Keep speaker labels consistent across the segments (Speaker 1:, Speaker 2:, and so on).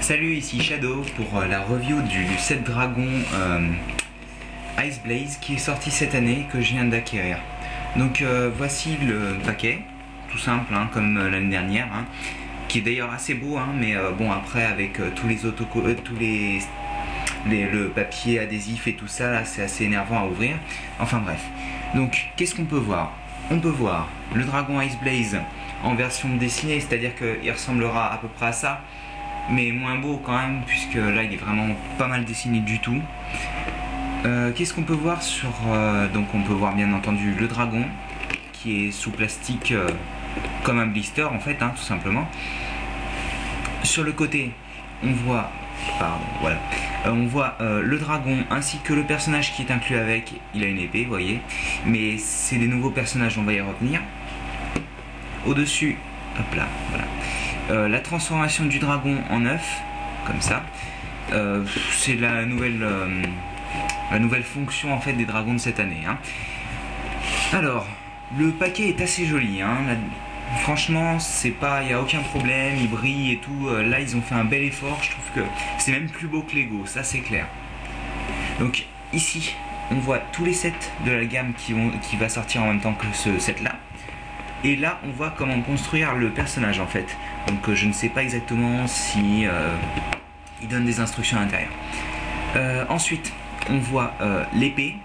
Speaker 1: Salut, ici Shadow pour la review du set dragon Ice Blaze qui est sorti cette année, que je viens d'acquérir. Donc voici le paquet, tout simple hein, comme l'année dernière, hein, qui est d'ailleurs assez beau, hein, mais bon après avec tous les le papier adhésif et tout ça, là c'est assez énervant à ouvrir. Enfin bref, donc qu'est-ce qu'on peut voir? On peut voir le dragon Ice Blaze en version dessinée, c'est-à-dire qu'il ressemblera à peu près à ça, mais moins beau quand même, puisque là il est vraiment pas mal dessiné du tout. Qu'est-ce qu'on peut voir sur... donc on peut voir bien entendu le dragon, qui est sous plastique comme un blister en fait, hein, tout simplement. Sur le côté, on voit... Pardon, voilà. On voit le dragon ainsi que le personnage qui est inclus avec. Il a une épée, vous voyez. Mais c'est des nouveaux personnages, on va y revenir. Au-dessus, hop là, voilà. La transformation du dragon en œuf, comme ça. C'est la nouvelle fonction en fait des dragons de cette année. Hein. Alors, le paquet est assez joli. Hein. Là, franchement, c'est pas, il n'y a aucun problème, il brille et tout. Là, ils ont fait un bel effort. Je trouve que c'est même plus beau que Lego, ça c'est clair. Donc ici, on voit tous les sets de la gamme qui va sortir en même temps que ce set-là. Et là, on voit comment construire le personnage en fait. Donc je ne sais pas exactement si il donne des instructions à l'intérieur. Ensuite, on voit l'épée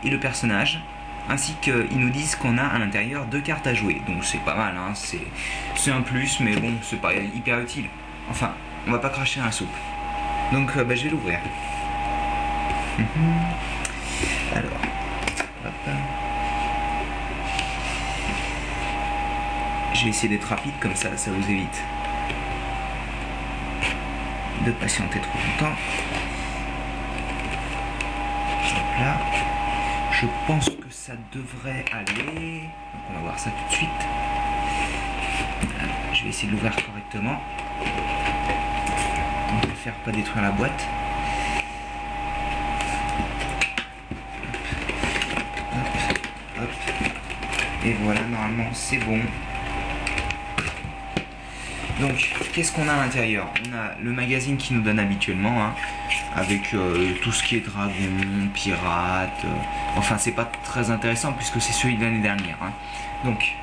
Speaker 1: et le personnage, ainsi qu'ils nous disent qu'on a à l'intérieur 2 cartes à jouer. Donc c'est pas mal, hein, c'est un plus, mais bon, c'est pas hyper utile. Enfin, on va pas cracher dans la soupe. Donc je vais l'ouvrir. Alors, hop. Je vais essayer d'être rapide, comme ça vous évite de patienter trop longtemps. Hop là. Je pense que ça devrait aller. Donc on va voir ça tout de suite. Voilà. Je vais essayer de l'ouvrir correctement. On va faire pas détruire la boîte. Hop, hop. Et voilà, normalement c'est bon. Donc, qu'est-ce qu'on a à l'intérieur? On a le magazine qui nous donne habituellement, hein, avec tout ce qui est dragon, pirate. Enfin, c'est pas très intéressant puisque c'est celui de l'année dernière. Hein. Donc,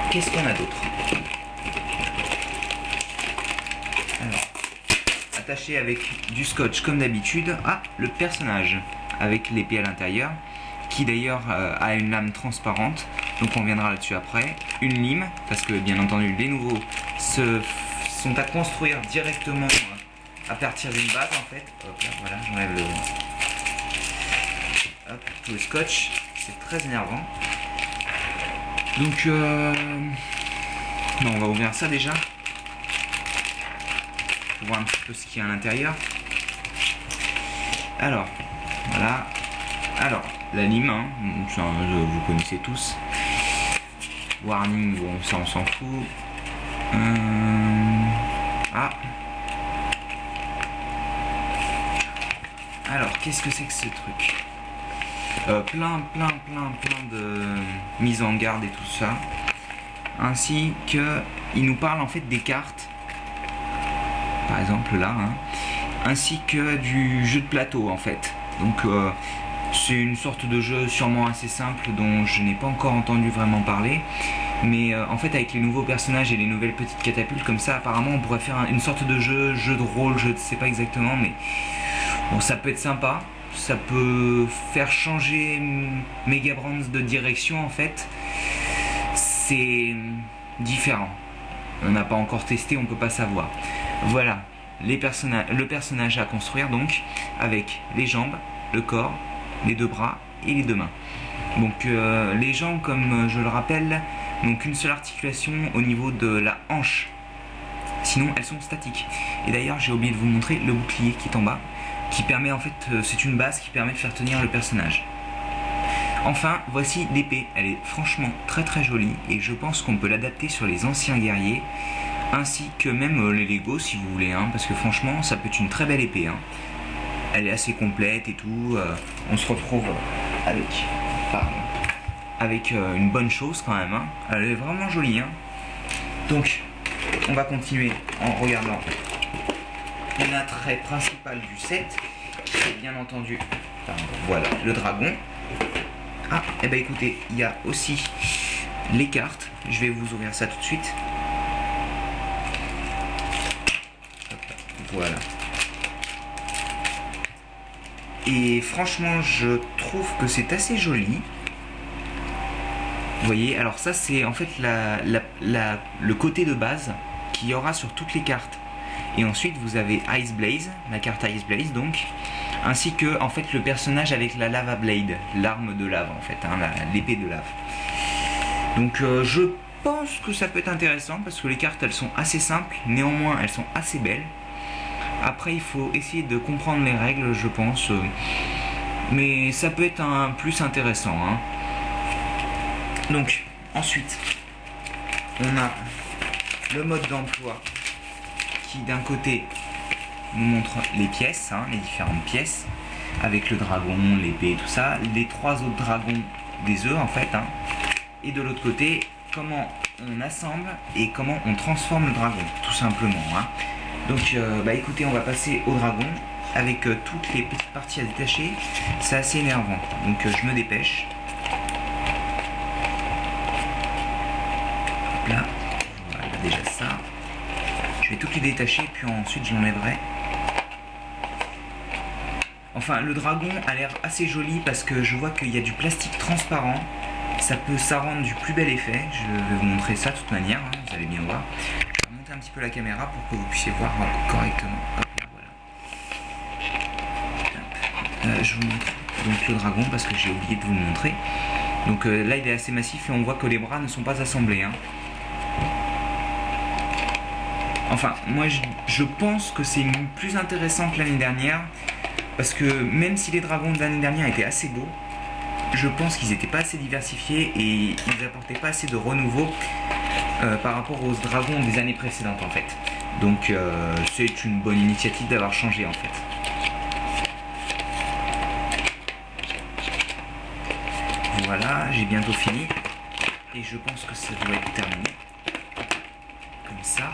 Speaker 1: qu'est-ce qu'on a d'autre? Alors, attaché avec du scotch comme d'habitude. Ah, le personnage avec l'épée à l'intérieur, qui d'ailleurs a une lame transparente. Donc on reviendra là-dessus après. Une lime, parce que bien entendu les nouveaux sont à construire directement à partir d'une base en fait. Hop là, voilà, j'enlève le scotch, c'est très énervant. Donc non, on va ouvrir ça déjà pour voir un petit peu ce qu'il y a à l'intérieur. Alors, voilà. Alors, la lime, hein, ça, vous connaissez tous. Warning, bon, ça on s'en fout. Ah. Alors, qu'est-ce que c'est que ce truc? Plein de mises en garde et tout ça. Ainsi que, il nous parle en fait des cartes. Par exemple là, hein, ainsi que du jeu de plateau en fait. Donc, c'est une sorte de jeu sûrement assez simple dont je n'ai pas encore entendu vraiment parler. Mais en fait avec les nouveaux personnages et les nouvelles petites catapultes comme ça, apparemment on pourrait faire une sorte de jeu de rôle, je ne sais pas exactement, mais bon, ça peut être sympa. Ça peut faire changer Megabrands de direction en fait. C'est différent. On n'a pas encore testé, on ne peut pas savoir. Voilà, le personnage à construire donc, avec les jambes, le corps, les 2 bras et les 2 mains. Donc les jambes, comme je le rappelle, n'ont qu'une seule articulation au niveau de la hanche. Sinon elles sont statiques. Et d'ailleurs j'ai oublié de vous montrer le bouclier qui est en bas, qui permet en fait, c'est une base qui permet de faire tenir le personnage. Enfin, voici l'épée. Elle est franchement très jolie et je pense qu'on peut l'adapter sur les anciens guerriers, ainsi que même les Lego si vous voulez, hein, parce que franchement ça peut être une très belle épée. Hein. Elle est assez complète et tout. On se retrouve avec une bonne chose quand même. Hein. Elle est vraiment jolie. Hein. Donc, on va continuer en regardant l'attrait principal du set, c'est bien entendu, voilà, le dragon. Ah, et ben écoutez, il y a aussi les cartes. Je vais vous ouvrir ça tout de suite. Voilà. Et franchement, je trouve que c'est assez joli. Vous voyez, alors ça c'est en fait le côté de base qu'il y aura sur toutes les cartes. Et ensuite vous avez Ice Blaze, la carte Ice Blaze donc, ainsi que en fait le personnage avec la Lava Blade, l'arme de lave en fait, hein, l'épée de lave. Donc je pense que ça peut être intéressant parce que les cartes elles sont assez simples, néanmoins elles sont assez belles. Après il faut essayer de comprendre les règles je pense, mais ça peut être un plus intéressant, hein. Donc, ensuite, on a le mode d'emploi qui, d'un côté, nous montre les pièces, hein, les différentes pièces, avec le dragon, l'épée, tout ça, les 3 autres dragons des œufs, en fait, hein, et de l'autre côté, comment on assemble et comment on transforme le dragon, tout simplement, hein. Donc, bah écoutez, on va passer au dragon, avec toutes les petites parties à détacher, c'est assez énervant, donc je me dépêche. Là, voilà déjà ça. Je vais tout les détacher puis ensuite je l'enlèverai. Enfin, le dragon a l'air assez joli parce que je vois qu'il y a du plastique transparent. Ça rend du plus bel effet. Je vais vous montrer ça de toute manière, hein, vous allez bien voir. Je vais monter un petit peu la caméra pour que vous puissiez voir correctement. Hop là, voilà. Je vous montre donc le dragon parce que j'ai oublié de vous le montrer. Donc là il est assez massif et on voit que les bras ne sont pas assemblés, hein. Enfin, moi je pense que c'est plus intéressant que l'année dernière, parce que même si les dragons de l'année dernière étaient assez beaux, je pense qu'ils n'étaient pas assez diversifiés et ils apportaient pas assez de renouveau par rapport aux dragons des années précédentes en fait. Donc c'est une bonne initiative d'avoir changé en fait. Voilà, j'ai bientôt fini et je pense que ça doit être terminé. Comme ça.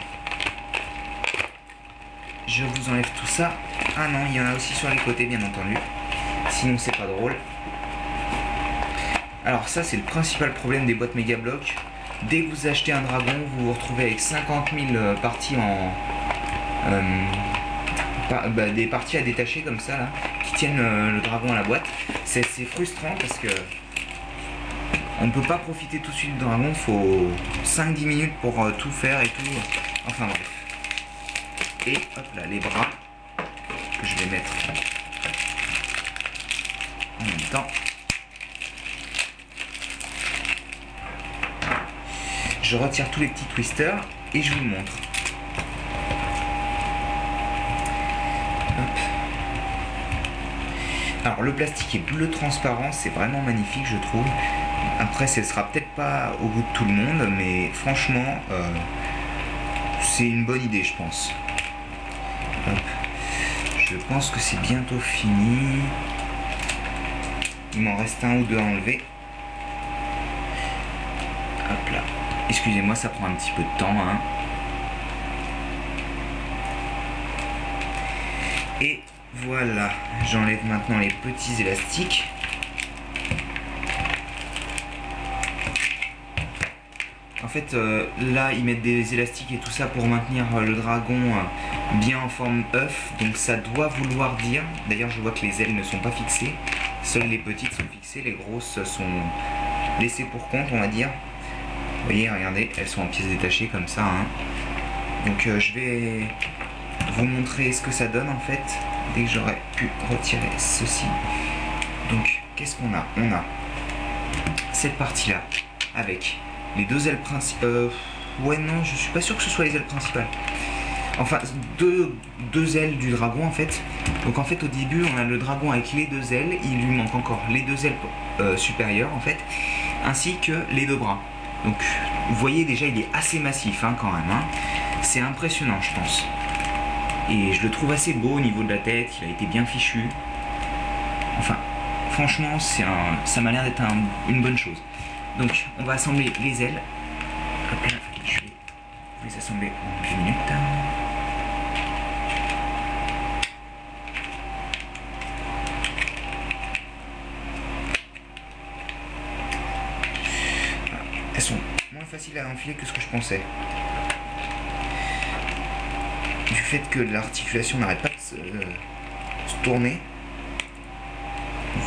Speaker 1: Je vous enlève tout ça. Ah non, il y en a aussi sur les côtés, bien entendu. Sinon, c'est pas drôle. Alors ça, c'est le principal problème des boîtes Mega Bloks. Dès que vous achetez un dragon, vous vous retrouvez avec 50 000 parties en... des parties à détacher comme ça, là, qui tiennent le dragon à la boîte. C'est frustrant parce que... on ne peut pas profiter tout de suite du dragon, il faut 5-10 minutes pour tout faire et tout. Enfin bref. Et hop là, les bras que je vais mettre en même temps. Je retire tous les petits twisters et je vous le montre. Hop. Alors le plastique est bleu transparent, c'est vraiment magnifique je trouve. Après ce sera peut-être pas au goût de tout le monde, mais franchement c'est une bonne idée je pense. Hop. Je pense que c'est bientôt fini. Il m'en reste un ou deux à enlever. Hop là. Excusez-moi, ça prend un petit peu de temps, hein. Et voilà, j'enlève maintenant les petits élastiques. En fait, là, ils mettent des élastiques et tout ça pour maintenir le dragon bien en forme œuf. Donc ça doit vouloir dire... D'ailleurs, je vois que les ailes ne sont pas fixées. Seules les petites sont fixées. Les grosses sont laissées pour compte, on va dire. Vous voyez, regardez, elles sont en pièces détachées comme ça, hein. Donc je vais vous montrer ce que ça donne, en fait, dès que j'aurai pu retirer ceci. Donc, qu'est-ce qu'on a? On a cette partie-là, avec... les deux ailes principales. Ouais, non, je suis pas sûr que ce soit les ailes principales. Enfin, deux ailes du dragon en fait. Donc en fait, au début, on a le dragon avec les deux ailes. Il lui manque encore les deux ailes supérieures en fait, ainsi que les deux bras. Donc, vous voyez déjà, il est assez massif hein, quand même. Hein. C'est impressionnant, je pense. Et je le trouve assez beau au niveau de la tête. Il a été bien fichu. Enfin, franchement, ça m'a l'air d'être une bonne chose. Donc on va assembler les ailes. Hop là, je vais les assembler en 2 minutes. facile à enfiler que ce que je pensais. Du fait que l'articulation n'arrête pas de se tourner.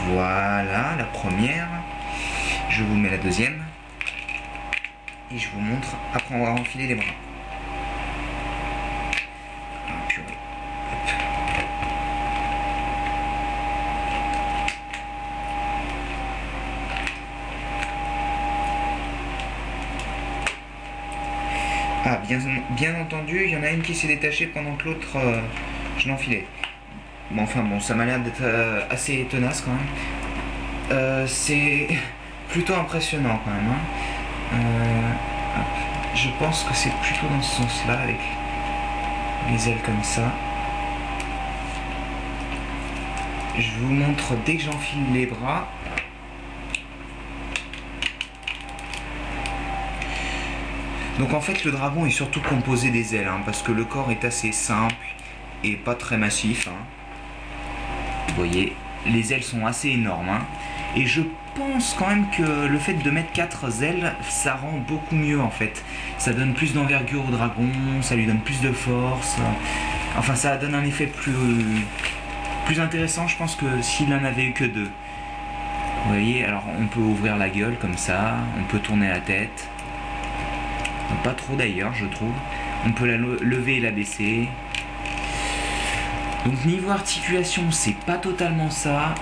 Speaker 1: Voilà la première. Je vous mets la deuxième. Et je vous montre après avoir enfilé les bras. Ah, purée. Hop. Ah, bien entendu, il y en a une qui s'est détachée pendant que l'autre, je l'enfilais. Bon, enfin bon, ça m'a l'air d'être assez tenace quand même. C'est plutôt impressionnant quand même. Hop. Je pense que c'est plutôt dans ce sens-là, avec les ailes comme ça. Je vous montre dès que j'enfile les bras. Donc en fait le dragon est surtout composé des ailes, hein, parce que le corps est assez simple et pas très massif. Hein. Vous voyez, les ailes sont assez énormes. Hein. Et je pense quand même que le fait de mettre 4 ailes, ça rend beaucoup mieux en fait. Ça donne plus d'envergure au dragon, ça lui donne plus de force. Enfin ça donne un effet plus intéressant je pense que s'il en avait eu que 2. Vous voyez, alors on peut ouvrir la gueule comme ça, on peut tourner la tête. Pas trop d'ailleurs je trouve. On peut la lever et la baisser. Donc niveau articulation c'est pas totalement ça.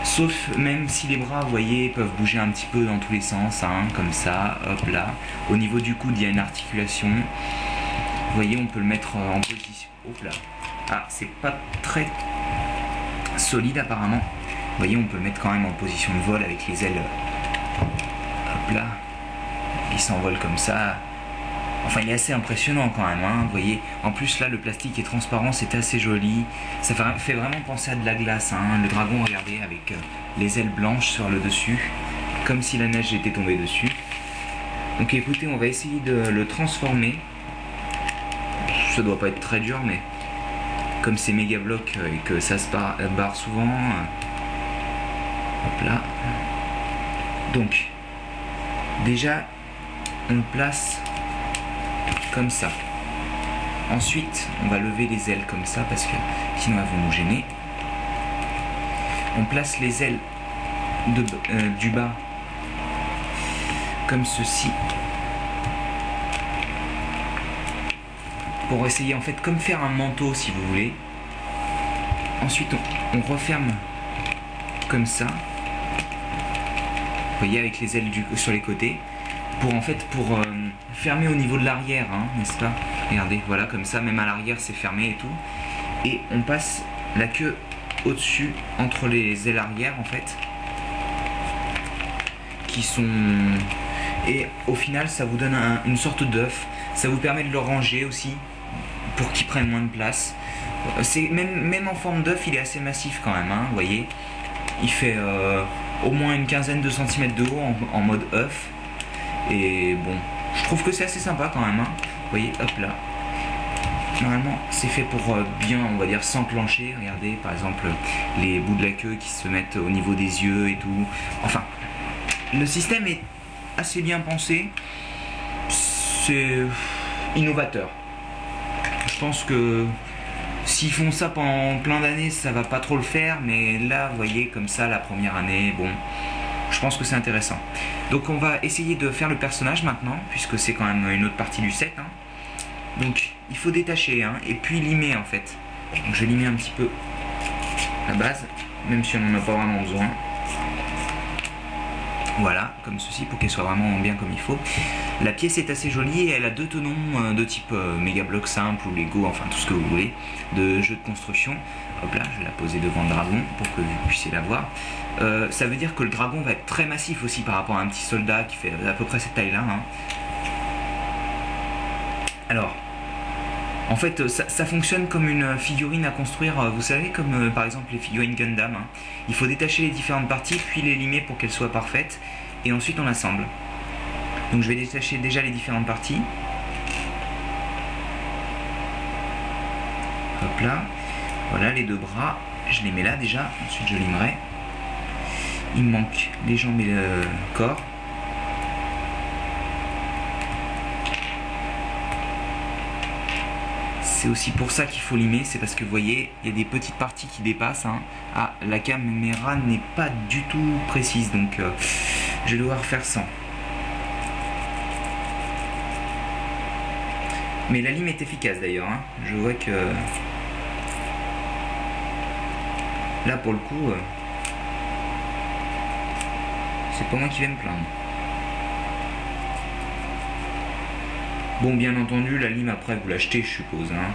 Speaker 1: Sauf même si les bras vous voyez peuvent bouger un petit peu dans tous les sens. Hein, comme ça, hop là. Au niveau du coude il y a une articulation. Vous voyez on peut le mettre en position. Hop là. Ah c'est pas très solide apparemment. Vous voyez on peut le mettre quand même en position de vol avec les ailes. Hop là. Il s'envole comme ça. Enfin il est assez impressionnant quand même, hein, vous voyez. En plus là le plastique est transparent, c'est assez joli. Ça fait vraiment penser à de la glace, hein. Le dragon, regardez, avec les ailes blanches sur le dessus. Comme si la neige était tombée dessus. Donc écoutez, on va essayer de le transformer. Ça doit pas être très dur, mais comme c'est méga bloc et que ça se barre souvent. Hop là. Donc, déjà, on le place comme ça. Ensuite, on va lever les ailes comme ça parce que sinon elles vont nous gêner. On place les ailes du bas comme ceci pour essayer en fait comme faire un manteau si vous voulez. Ensuite, on referme comme ça. Vous voyez avec les ailes sur les côtés. Pour fermer au niveau de l'arrière, hein, n'est-ce pas? Regardez, voilà, comme ça, même à l'arrière c'est fermé et tout. Et on passe la queue au-dessus, entre les ailes arrière en fait. Qui sont... Et au final ça vous donne une sorte d'œuf. Ça vous permet de le ranger aussi, pour qu'il prenne moins de place. Même en forme d'œuf, il est assez massif quand même, hein, vous voyez. Il fait au moins une quinzaine de centimètres de haut en mode œuf. Et bon, je trouve que c'est assez sympa quand même, hein. Vous voyez, hop là. Normalement, c'est fait pour bien, on va dire, s'enclencher. Regardez, par exemple, les bouts de la queue qui se mettent au niveau des yeux et tout. Enfin, le système est assez bien pensé. C'est innovateur. Je pense que s'ils font ça pendant plein d'années, ça va pas trop le faire. Mais là, vous voyez, comme ça, la première année, bon... Je pense que c'est intéressant. Donc on va essayer de faire le personnage maintenant, puisque c'est quand même une autre partie du set. Hein. Donc il faut détacher, hein, et puis limer en fait. Donc je vais limer un petit peu la base, même si on n'en a pas vraiment besoin. Voilà, comme ceci, pour qu'elle soit vraiment bien comme il faut. La pièce est assez jolie et elle a 2 tenons de type méga bloc simple ou Lego, enfin tout ce que vous voulez, de jeu de construction. Hop là, je vais la poser devant le dragon pour que vous puissiez la voir. Ça veut dire que le dragon va être très massif aussi par rapport à un petit soldat qui fait à peu près cette taille là. Hein. Alors, en fait ça fonctionne comme une figurine à construire, vous savez, comme par exemple les figurines Gundam. Hein. Il faut détacher les différentes parties puis les limer pour qu'elles soient parfaites et ensuite on l'assemble. Donc je vais détacher déjà les différentes parties. Hop là, voilà les 2 bras, je les mets là déjà, ensuite je limerai. Il me manque les jambes et le corps. C'est aussi pour ça qu'il faut limer, c'est parce que vous voyez, il y a des petites parties qui dépassent. Hein. Ah, la caméra n'est pas du tout précise, donc je vais devoir faire sans. Mais la lime est efficace d'ailleurs. Hein. Je vois que là pour le coup, c'est pas moi qui vais me plaindre. Bon, bien entendu, la lime après vous l'achetez, je suppose. Hein.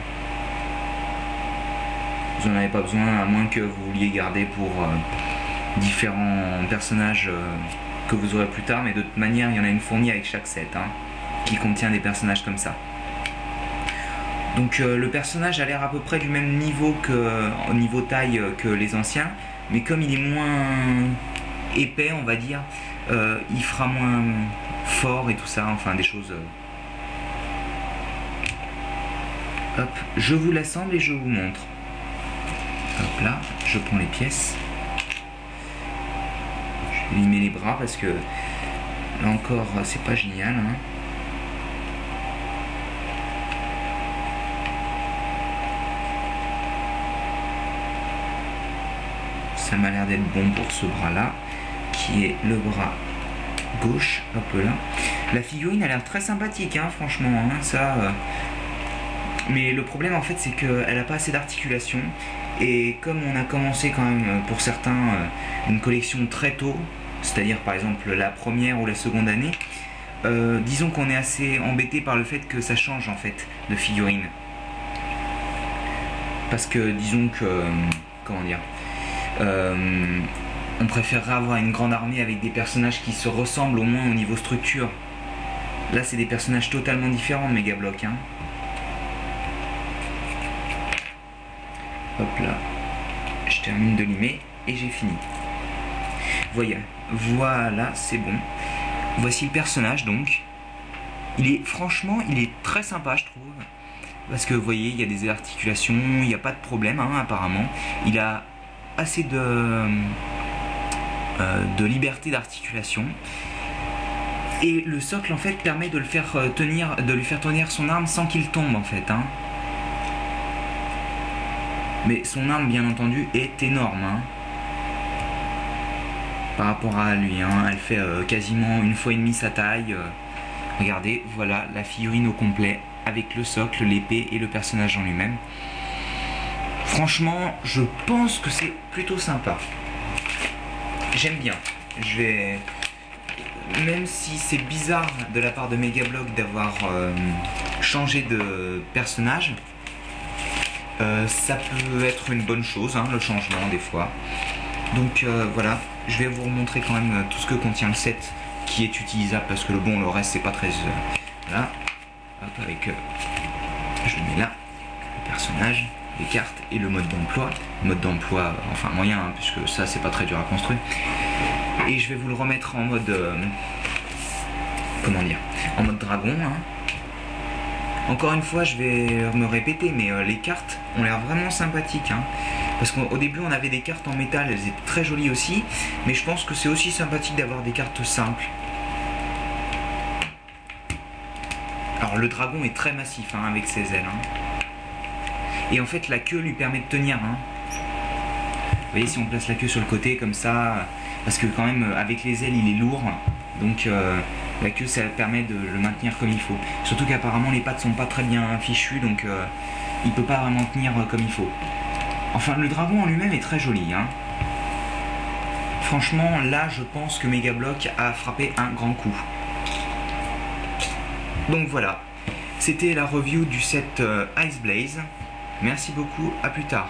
Speaker 1: Vous n'en avez pas besoin, à moins que vous vouliez garder pour différents personnages que vous aurez plus tard. Mais de toute manière, il y en a une fournie avec chaque set, hein, qui contient des personnages comme ça. Donc le personnage a l'air à peu près du même niveau au niveau taille que les anciens, mais comme il est moins épais, on va dire, il fera moins fort et tout ça, enfin des choses. Hop, je vous l'assemble et je vous montre. Hop là, je prends les pièces. Je vais limer les bras parce que là encore c'est pas génial. Hein. Ça m'a l'air d'être bon pour ce bras là, qui est le bras gauche. Hop là. La figurine a l'air très sympathique, hein, franchement. Hein, ça. Mais le problème en fait c'est qu'elle n'a pas assez d'articulation. Et comme on a commencé quand même pour certains une collection très tôt, c'est-à-dire par exemple la première ou la seconde année, disons qu'on est assez embêté par le fait que ça change en fait de figurine. Parce que disons que, comment dire, on préférerait avoir une grande armée avec des personnages qui se ressemblent au moins au niveau structure. Là c'est des personnages totalement différents de Megablock. Hein. Hop là, je termine de limer et j'ai fini. Voilà, c'est bon. Voici le personnage donc. Franchement, il est très sympa je trouve. Parce que vous voyez, il y a des articulations, il n'y a pas de problème hein, apparemment. Il a assez de liberté d'articulation. Et le socle en fait permet de le faire tenir, de lui faire tenir son arme sans qu'il tombe en fait. Hein. Mais son arme, bien entendu, est énorme. Hein. Par rapport à lui, hein. Elle fait quasiment 1,5 fois sa taille. Regardez, voilà la figurine au complet, avec le socle, l'épée et le personnage en lui-même. Franchement, je pense que c'est plutôt sympa. J'aime bien. Même si c'est bizarre de la part de Megablock d'avoir changé de personnage, ça peut être une bonne chose, hein, le changement des fois. Donc voilà, je vais vous remontrer quand même tout ce que contient le set qui est utilisable parce que le reste c'est pas très... voilà, hop, avec... je le mets là, le personnage, les cartes et le mode d'emploi. Mode d'emploi, enfin moyen, hein, puisque ça c'est pas très dur à construire. Et je vais vous le remettre en mode... comment dire, en mode dragon, hein. Encore une fois, je vais me répéter, mais les cartes ont l'air vraiment sympathiques. Hein. Parce qu'au début, on avait des cartes en métal, elles étaient très jolies aussi. Mais je pense que c'est aussi sympathique d'avoir des cartes simples. Alors, le dragon est très massif hein, avec ses ailes. Hein. Et en fait, la queue lui permet de tenir. Hein. Vous voyez, si on place la queue sur le côté, comme ça... Parce que quand même, avec les ailes, il est lourd. Donc... la queue, ça permet de le maintenir comme il faut. Surtout qu'apparemment les pattes sont pas très bien fichues, donc il peut pas vraiment tenir comme il faut. Enfin, le dragon en lui-même est très joli. Hein. Franchement, là, je pense que Megablock a frappé un grand coup. Donc voilà, c'était la review du set Ice Blaze. Merci beaucoup, à plus tard.